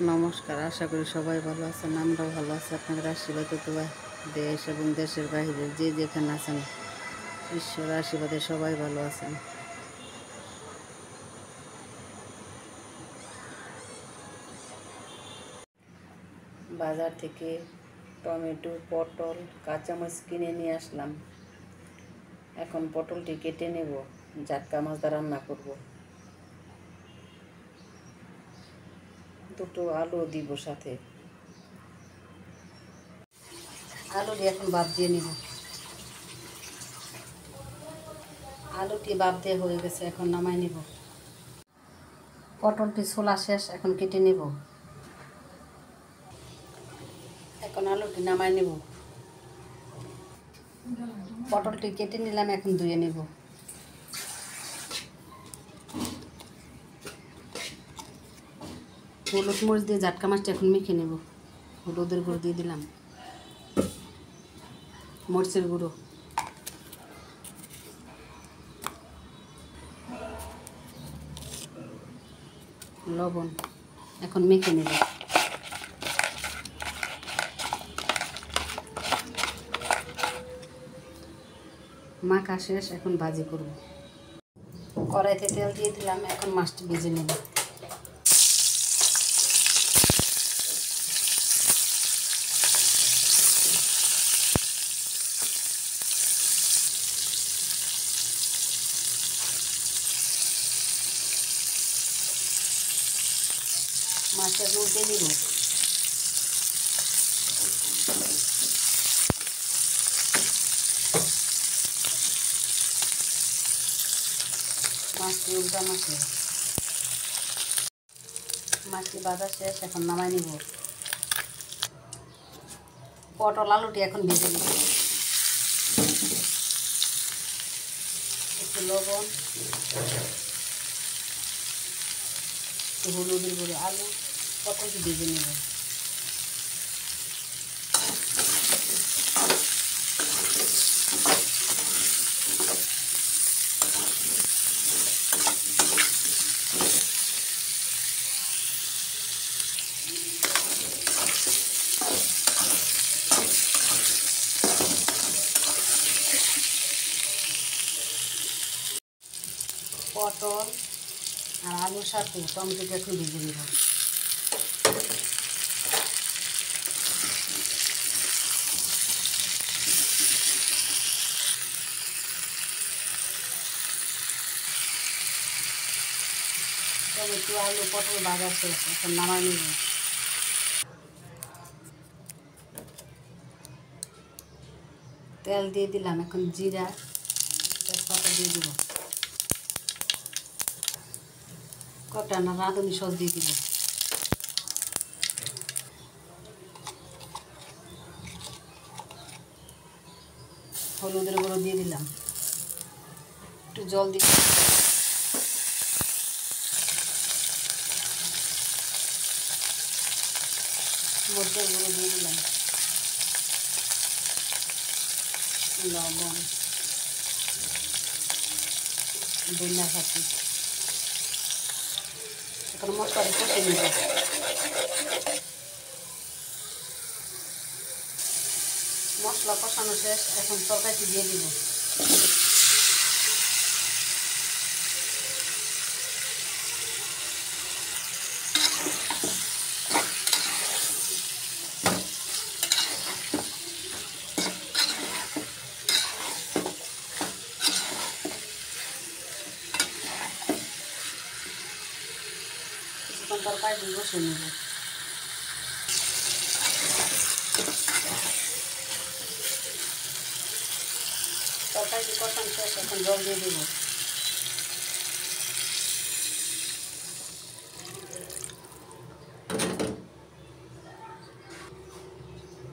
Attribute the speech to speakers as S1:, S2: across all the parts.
S1: নমস্কার, আশা করি সবাই ভালো আছেন। আমরাও ভালো আছি। আপনাদের আশীর্বাদে তো দেশ এবং দেশের বাইরে যে যেখানে আছেন, ঈশ্বর আশীর্বাদে সবাই ভালো আছেন। বাজার থেকে টমেটো, পটল, কাঁচামরিচ কিনে নিয়ে আসলাম। এখন পটলটি কেটে নেব, জাটকা মাছ দিয়ে রান্না করব। দুটো আলু দিব সাথে। আলুটি এখন বাদ দিয়ে নিব। আলুটি বাদ দিয়ে হয়ে গেছে, এখন নামাই নিব। পটলটি ছোলা শেষ, এখন কেটে নেব। এখন আলুটি নামাই নেব। পটলটি কেটে নিলাম, এখন ধুয়ে নেব। হলুদ মরিচ দিয়ে জাটকা মাছটা এখন মেখে নেব। হলুদের গুঁড়ো দিয়ে দিলাম, মরিচের গুঁড়ো, লবণ, এখন মেখে নেব। মাখা শেষ, এখন ভাজি করব। কড়াইতে তেল দিয়ে দিলাম, এখন মাছটি ভেজে নেব। মাছের মধ্যে নিব। মাছটি উল্টানো শেষ, মাছটি ভাজা শেষ, এখন নামাই নিব। পটল আলুটি এখন ভেজে নিব। একটু লবণ, একটু হলুদের গুঁড়ো, আলু পটলটি ভেজে নেব। পটল আর আলুর সাথে টমেটোটা একটু ভেজে নেব। টমেটো, আলু, পটল ভাজা শেষ, এখন নামাই নেব। তেল দিয়ে দিলাম, এখন জিরা, তেজপাতা দিয়ে দিব। কটা না রাঁধুনি সস দিয়ে দিব। হলুদের গুঁড়ো দিয়ে দিলাম, একটু জল দিয়ে মরিচের গুঁড়ো দিয়ে দিলাম, লবণ, ধনিয়া পাতা। এখন মশলাটা কষে নেব। মশলা কষানো শেষ, এখন তরকারিটি দিয়ে দিব। কিছুক্ষণ তরকারিটি বসে নেব। তরকারিটি কষানো শেষ, এখন জল দিয়ে দেব।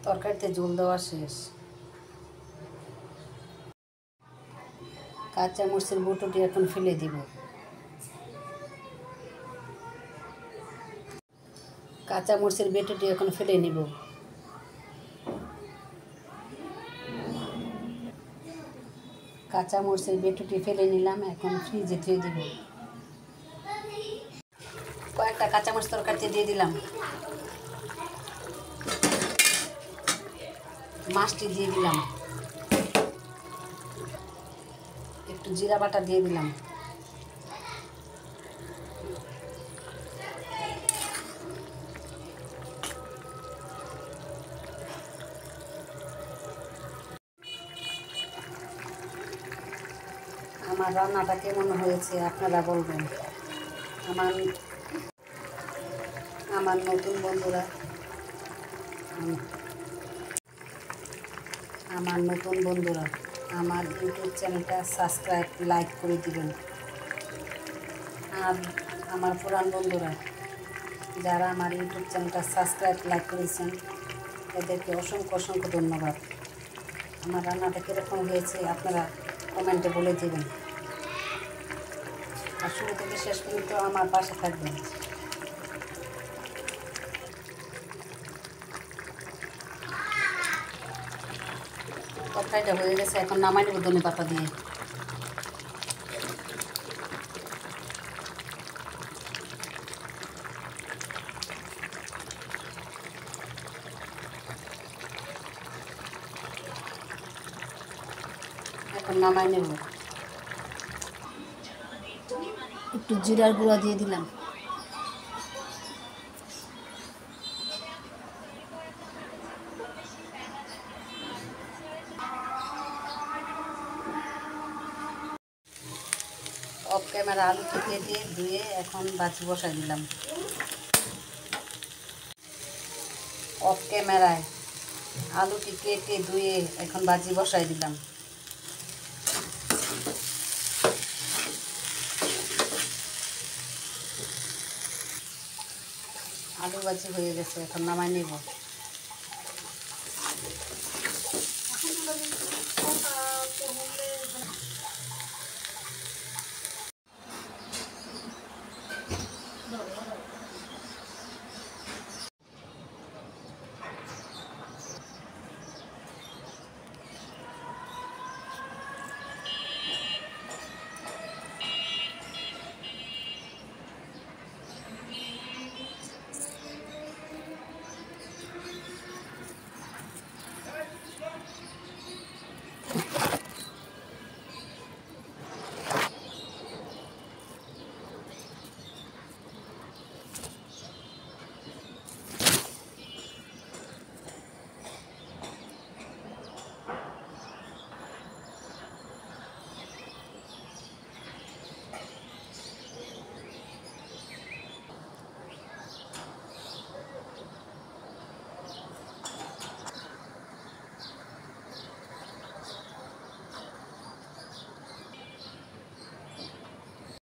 S1: তরকারিতে ঝোল দেওয়া শেষ। কাঁচা মরিচের বটুটি এখন ফেলে দিব। কাঁচা মরিচের বেটুটি এখন ফেলে নিব। কাঁচা মরিচের বেটুটি ফেলে নিলাম, এখন ফ্রিজে ধুয়ে দিব। কয়েকটা একটা কাঁচামরিচ তরকারিতে দিয়ে দিলাম, মাছটি দিয়ে দিলাম, একটু জিরা বাটা দিয়ে দিলাম, আমার রান্নাটা কেমন হয়েছে আপনারা বলবেন। আমার আমার নতুন বন্ধুরা আমার ইউটিউব চ্যানেলটা সাবস্ক্রাইব লাইক করে দিবেন। আর আমার পুরান বন্ধুরা যারা আমার ইউটিউব চ্যানেলটা সাবস্ক্রাইব লাইক করেছেন তাদেরকে অসংখ্য অসংখ্য ধন্যবাদ। আমার রান্নাটা কীরকম হয়েছে আপনারা কমেন্টে বলে দেবেন। আর শুরু থেকে শেষ পর্যন্ত আমার পাশে থাকবেন। তরকারিটা হয়ে গেছে, এখন নামাই নেব ধনে পাতা দিয়ে। এখন নামাই নেব, একটু জিরার গুঁড়া দিয়ে দিলাম, অফ ক্যামেরা আলুটি কেটে ধুয়ে এখন বাজি বসাই দিলাম। অফ ক্যামেরায় আলুটি কেটে ধুয়ে এখন বাজি বসাই দিলাম। আলু ভাজি হয়ে গেছে, এখন নামাই নেব।